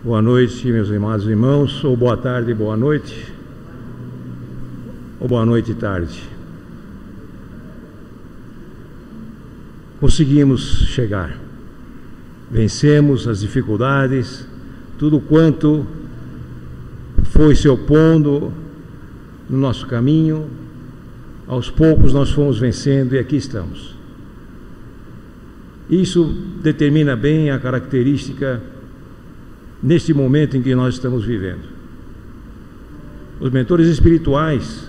Boa noite, meus amados irmãos, ou boa tarde, boa noite, ou boa noite e tarde. Conseguimos chegar, vencemos as dificuldades, tudo quanto foi se opondo no nosso caminho, aos poucos nós fomos vencendo e aqui estamos. Isso determina bem a característica neste momento em que nós estamos vivendo. Os mentores espirituais,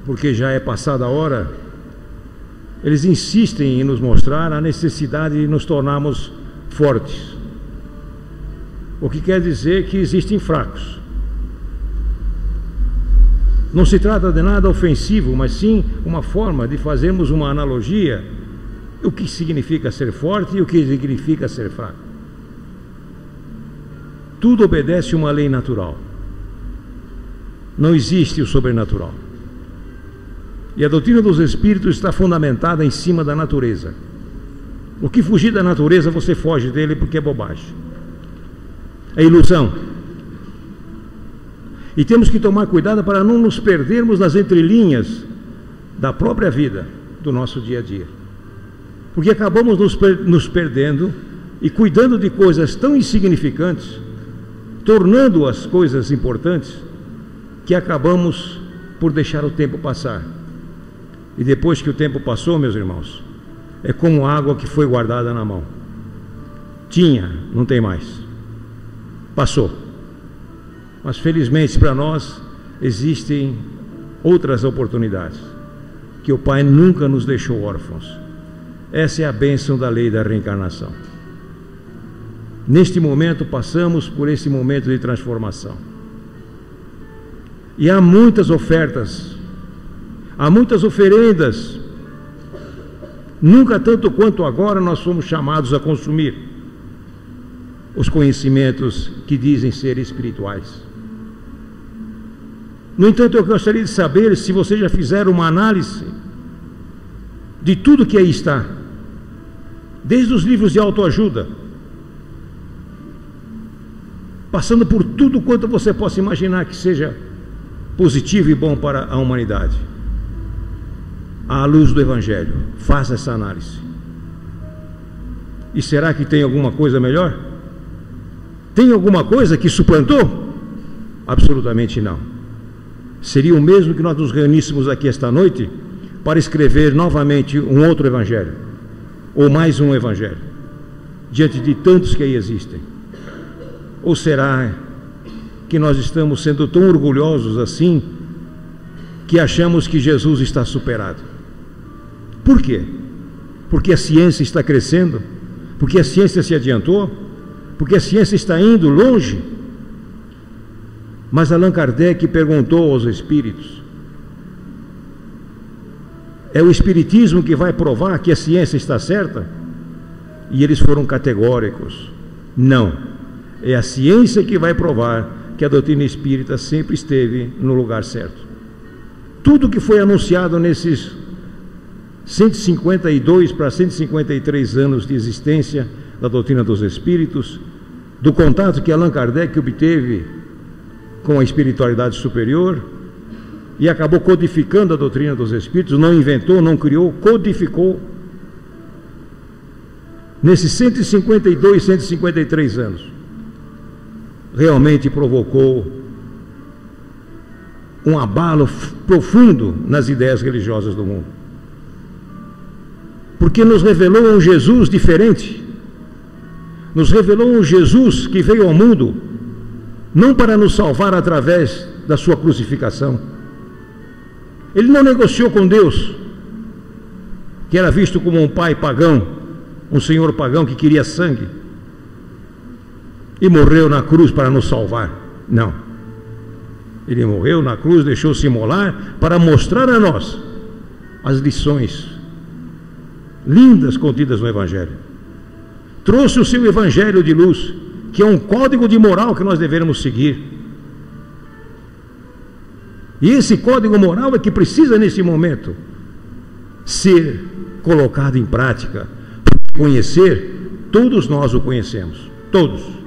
porque já é passada a hora, eles insistem em nos mostrar a necessidade de nos tornarmos fortes. O que quer dizer que existem fracos. Não se trata de nada ofensivo, mas sim uma forma de fazermos uma analogia do que significa ser forte e o que significa ser fraco. Tudo obedece a uma lei natural. Não existe o sobrenatural. E a doutrina dos Espíritos está fundamentada em cima da natureza. O que fugir da natureza, você foge dele porque é bobagem. É ilusão. E temos que tomar cuidado para não nos perdermos nas entrelinhas da própria vida, do nosso dia a dia. Porque acabamos nos perdendo e cuidando de coisas tão insignificantes, tornando as coisas importantes, que acabamos por deixar o tempo passar. E depois que o tempo passou, meus irmãos, é como água que foi guardada na mão. Tinha, não tem mais. Passou. Mas felizmente para nós existem outras oportunidades, que o Pai nunca nos deixou órfãos. Essa é a bênção da lei da reencarnação. Neste momento passamos por esse momento de transformação. E há muitas ofertas, há muitas oferendas. Nunca tanto quanto agora nós fomos chamados a consumir os conhecimentos que dizem ser espirituais. No entanto, eu gostaria de saber se vocês já fizeram uma análise de tudo que aí está, desde os livros de autoajuda, passando por tudo quanto você possa imaginar que seja positivo e bom para a humanidade, à luz do Evangelho. Faça essa análise. E será que tem alguma coisa melhor? Tem alguma coisa que suplantou? Absolutamente não. Seria o mesmo que nós nos reuníssemos aqui esta noite para escrever novamente um outro Evangelho, ou mais um Evangelho, diante de tantos que aí existem. Ou será que nós estamos sendo tão orgulhosos assim que achamos que Jesus está superado? Por quê? Porque a ciência está crescendo? Porque a ciência se adiantou? Porque a ciência está indo longe? Mas Allan Kardec perguntou aos espíritos: é o espiritismo que vai provar que a ciência está certa? E eles foram categóricos: não. É a ciência que vai provar que a doutrina espírita sempre esteve no lugar certo. Tudo que foi anunciado nesses 152 para 153 anos de existência da doutrina dos espíritos, do contato que Allan Kardec obteve com a espiritualidade superior e acabou codificando a doutrina dos espíritos, não inventou, não criou, codificou. Nesses 152, 153 anos, realmente provocou um abalo profundo nas ideias religiosas do mundo. Porque nos revelou um Jesus diferente, nos revelou um Jesus que veio ao mundo não para nos salvar através da sua crucificação. Ele não negociou com Deus, que era visto como um pai pagão, um senhor pagão que queria sangue, e morreu na cruz para nos salvar. Não. Ele morreu na cruz, deixou-se imolar para mostrar a nós as lições lindas contidas no Evangelho. Trouxe o seu Evangelho de luz, que é um código de moral que nós devemos seguir. E esse código moral é que precisa nesse momento ser colocado em prática. Conhecer, todos nós o conhecemos, todos.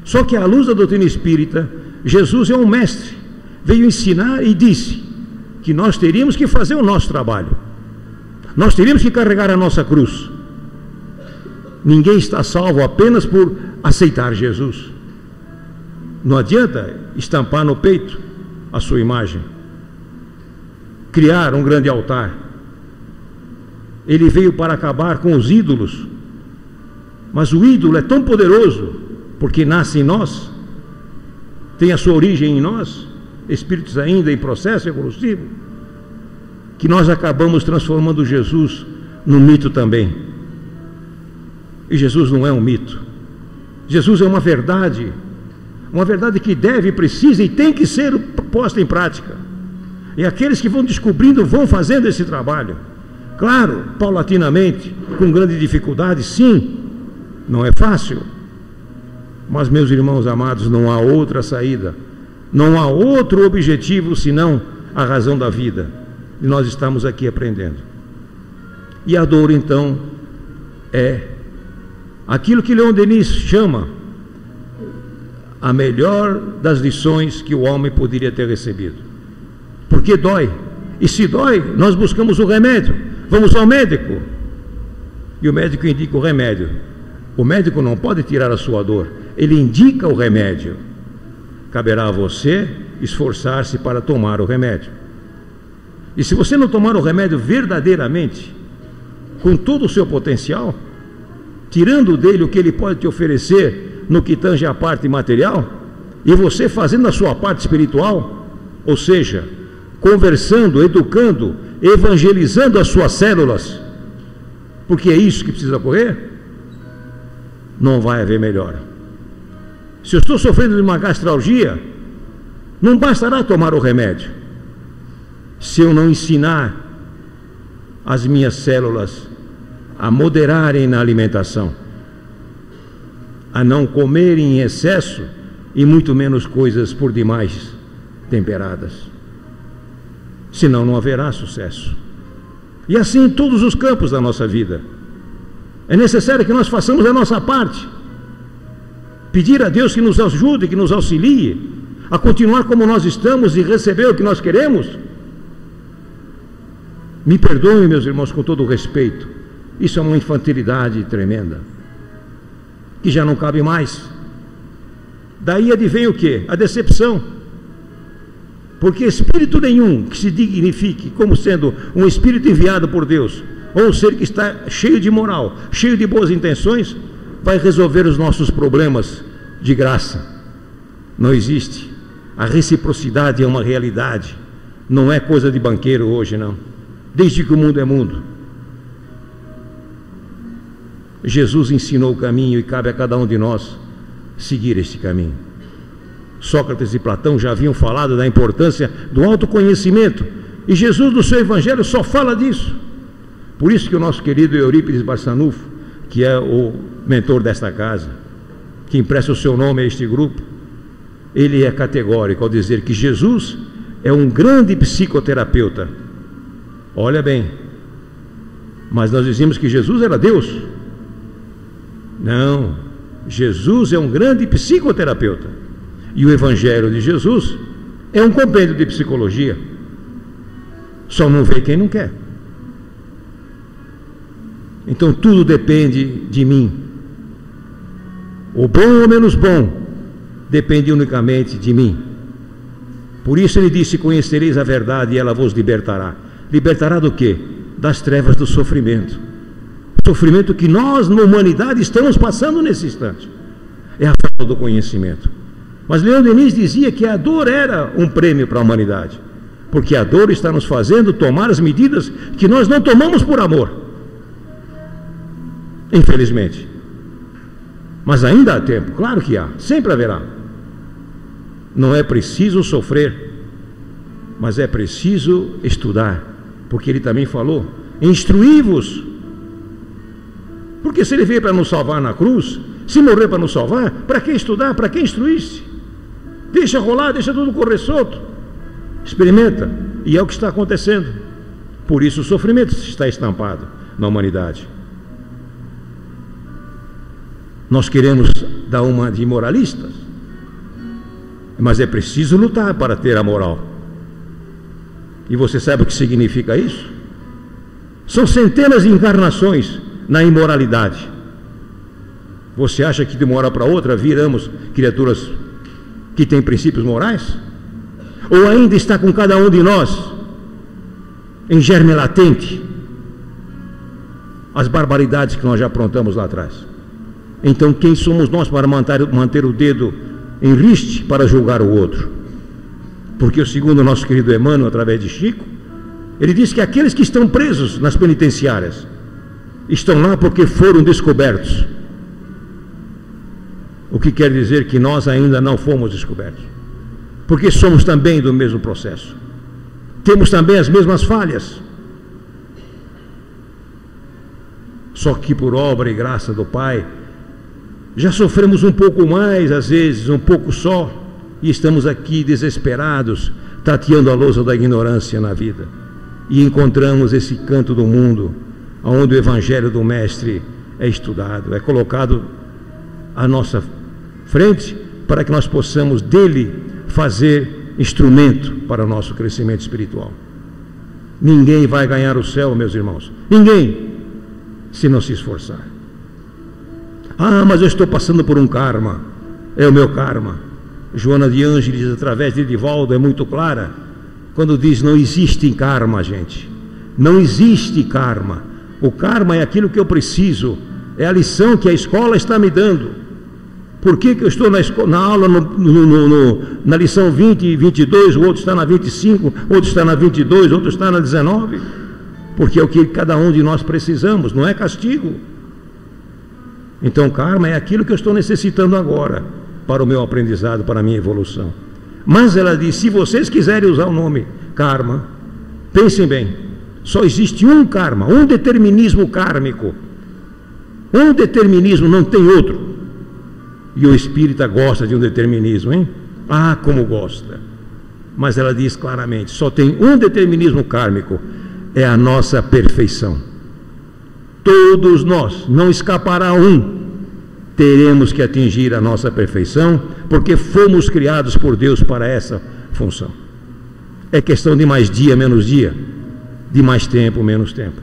Só que à luz da doutrina espírita, Jesus é um mestre, veio ensinar e disse que nós teríamos que fazer o nosso trabalho, nós teríamos que carregar a nossa cruz. Ninguém está salvo apenas por aceitar Jesus. Não adianta estampar no peito a sua imagem, criar um grande altar. Ele veio para acabar com os ídolos, mas o ídolo é tão poderoso, porque nasce em nós, tem a sua origem em nós, espíritos ainda em processo evolutivo, que nós acabamos transformando Jesus num mito também. E Jesus não é um mito. Jesus é uma verdade que deve, precisa e tem que ser posta em prática. E aqueles que vão descobrindo vão fazendo esse trabalho. Claro, paulatinamente, com grande dificuldade, sim, não é fácil. Mas, meus irmãos amados, não há outra saída, não há outro objetivo senão a razão da vida. E nós estamos aqui aprendendo. E a dor, então, é aquilo que Leon Denis chama a melhor das lições que o homem poderia ter recebido. Porque dói. E se dói, nós buscamos o remédio. Vamos ao médico. E o médico indica o remédio. O médico não pode tirar a sua dor. Ele indica o remédio. Caberá a você esforçar-se para tomar o remédio. E se você não tomar o remédio verdadeiramente, com todo o seu potencial, tirando dele o que ele pode te oferecer no que tange a parte material, e você fazendo a sua parte espiritual, ou seja, conversando, educando, evangelizando as suas células, porque é isso que precisa ocorrer, não vai haver melhora. Se eu estou sofrendo de uma gastralgia, não bastará tomar o remédio. Se eu não ensinar as minhas células a moderarem na alimentação, a não comerem em excesso e muito menos coisas por demais temperadas, senão não haverá sucesso. E assim em todos os campos da nossa vida. É necessário que nós façamos a nossa parte, pedir a Deus que nos ajude, que nos auxilie a continuar como nós estamos e receber o que nós queremos. Me perdoem, meus irmãos, com todo o respeito, isso é uma infantilidade tremenda, que já não cabe mais. Daí advém o quê? A decepção. Porque espírito nenhum que se dignifique como sendo um espírito enviado por Deus, ou um ser que está cheio de moral, cheio de boas intenções, vai resolver os nossos problemas de graça. Não existe. A reciprocidade é uma realidade, não é coisa de banqueiro hoje, não. Desde que o mundo é mundo, Jesus ensinou o caminho e cabe a cada um de nós seguir este caminho. Sócrates e Platão já haviam falado da importância do autoconhecimento, e Jesus no seu evangelho só fala disso. Por isso que o nosso querido Eurípides Barçanufo, que é o mentor desta casa, que empresta o seu nome a este grupo, ele é categórico ao dizer que Jesus é um grande psicoterapeuta. Olha bem, mas nós dizíamos que Jesus era Deus. Não, Jesus é um grande psicoterapeuta. E o Evangelho de Jesus é um compêndio de psicologia. Só não vê quem não quer. Então tudo depende de mim. O bom ou menos bom depende unicamente de mim. Por isso ele disse: conhecereis a verdade e ela vos libertará. Libertará do quê? Das trevas do sofrimento. O sofrimento que nós, na humanidade, estamos passando nesse instante é a falta do conhecimento. Mas Leon Denis dizia que a dor era um prêmio para a humanidade, porque a dor está nos fazendo tomar as medidas que nós não tomamos por amor, infelizmente. Mas ainda há tempo, claro que há, sempre haverá. Não é preciso sofrer, mas é preciso estudar, porque ele também falou: instruí-vos. Porque se ele veio para nos salvar na cruz, se morrer para nos salvar, para que estudar, para que instruir-se? Deixa rolar, deixa tudo correr solto. Experimenta, e é o que está acontecendo. Por isso o sofrimento está estampado na humanidade. Nós queremos de moralistas. Mas é preciso lutar para ter a moral. E você sabe o que significa isso? São centenas de encarnações na imoralidade. Você acha que de uma hora para outra viramos criaturas que têm princípios morais? Ou ainda está com cada um de nós, em germe latente, as barbaridades que nós já aprontamos lá atrás? Então quem somos nós para manter o dedo em riste para julgar o outro? Porque segundo o nosso querido Emmanuel, através de Chico, ele diz que aqueles que estão presos nas penitenciárias estão lá porque foram descobertos. O que quer dizer que nós ainda não fomos descobertos, porque somos também do mesmo processo, temos também as mesmas falhas, só que por obra e graça do Pai já sofremos um pouco mais, às vezes um pouco só, e estamos aqui desesperados, tateando a lousa da ignorância na vida, e encontramos esse canto do mundo onde o Evangelho do Mestre é estudado, é colocado à nossa frente, para que nós possamos dele fazer instrumento para o nosso crescimento espiritual. Ninguém vai ganhar o céu, meus irmãos, ninguém, se não se esforçar. Ah, mas eu estou passando por um karma, é o meu karma. Joana de Ângeles, através de Edivaldo, é muito clara quando diz: não existe karma, gente, não existe karma. O karma é aquilo que eu preciso, é a lição que a escola está me dando. Por que eu estou na aula na lição 20 e 22, o outro está na 25, outro está na 22, outro está na 19? Porque é o que cada um de nós precisamos, não é castigo. Então karma é aquilo que eu estou necessitando agora para o meu aprendizado, para a minha evolução. Mas ela diz: se vocês quiserem usar o nome karma, pensem bem, só existe um karma, um determinismo kármico, um determinismo, não tem outro. E o espírita gosta de um determinismo, hein? Ah, como gosta! Mas ela diz claramente: só tem um determinismo kármico, é a nossa perfeição. Todos nós, não escapará um, teremos que atingir a nossa perfeição, porque fomos criados por Deus para essa função. É questão de mais dia, menos dia, de mais tempo, menos tempo.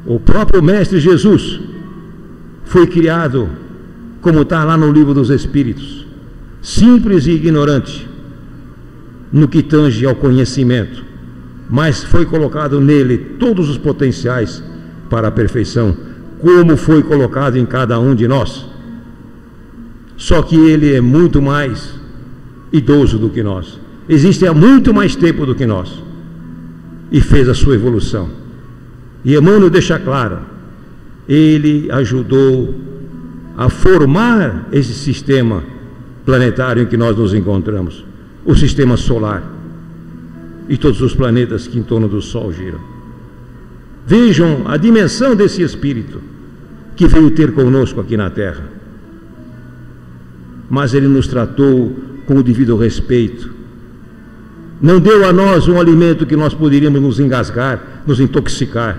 O próprio Mestre Jesus foi criado, como está lá no Livro dos Espíritos, simples e ignorante no que tange ao conhecimento, mas foi colocado nele todos os potenciais para a perfeição, como foi colocado em cada um de nós. Só que ele é muito mais idoso do que nós, existe há muito mais tempo do que nós, e fez a sua evolução. E Emmanuel deixa claro, ele ajudou a formar esse sistema planetário em que nós nos encontramos, o sistema solar e todos os planetas que em torno do Sol giram. Vejam a dimensão desse espírito que veio ter conosco aqui na Terra, mas ele nos tratou com o devido respeito, não deu a nós um alimento que nós poderíamos nos engasgar, nos intoxicar,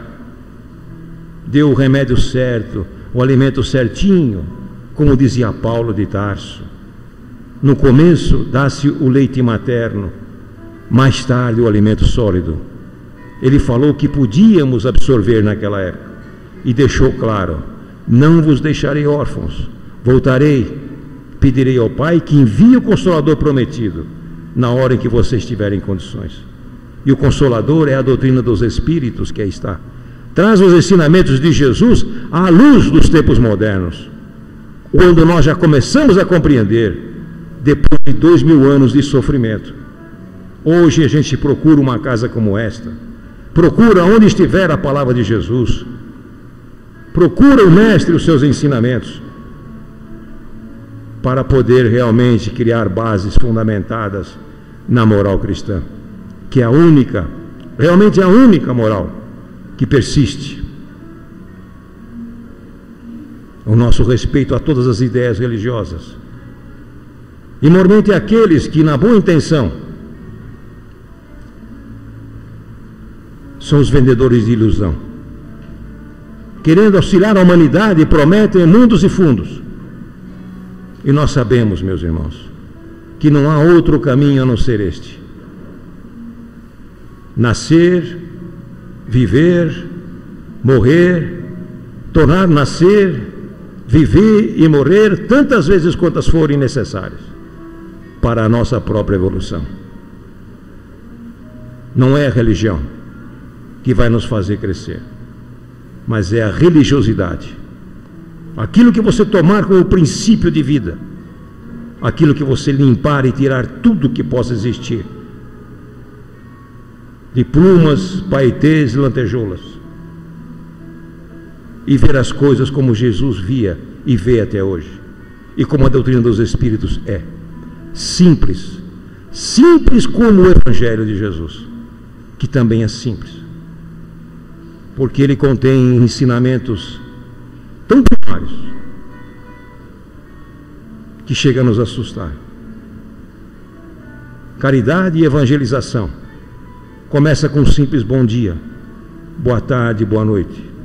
deu o remédio certo, o alimento certinho, como dizia Paulo de Tarso. No começo dá-se o leite materno, mais tarde o alimento sólido. Ele falou que podíamos absorver naquela época e deixou claro: não vos deixarei órfãos, voltarei, pedirei ao Pai que envie o Consolador prometido na hora em que vocês tiverem condições. E o Consolador é a doutrina dos Espíritos que aí está, traz os ensinamentos de Jesus à luz dos tempos modernos, quando nós já começamos a compreender, depois de 2000 anos de sofrimento. Hoje a gente procura uma casa como esta, procura onde estiver a palavra de Jesus, procura o Mestre e os seus ensinamentos, para poder realmente criar bases fundamentadas na moral cristã, que é a única, realmente é a única moral que persiste. O nosso respeito a todas as ideias religiosas, e mormente aqueles que, na boa intenção, são os vendedores de ilusão, querendo auxiliar a humanidade, prometem mundos e fundos, E nós sabemos, meus irmãos, que não há outro caminho a não ser este: nascer, viver, morrer, tornar nascer, viver e morrer tantas vezes quantas forem necessárias para a nossa própria evolução. Não é a religião que vai nos fazer crescer, mas é a religiosidade. Aquilo que você tomar como princípio de vida, aquilo que você limpar e tirar tudo que possa existir, de plumas, paetês e lantejoulas, e ver as coisas como Jesus via e vê até hoje, e como a doutrina dos Espíritos é simples, simples como o Evangelho de Jesus, que também é simples, porque ele contém ensinamentos tão primários que chega a nos assustar. Caridade e evangelização começa com um simples bom dia, boa tarde, boa noite.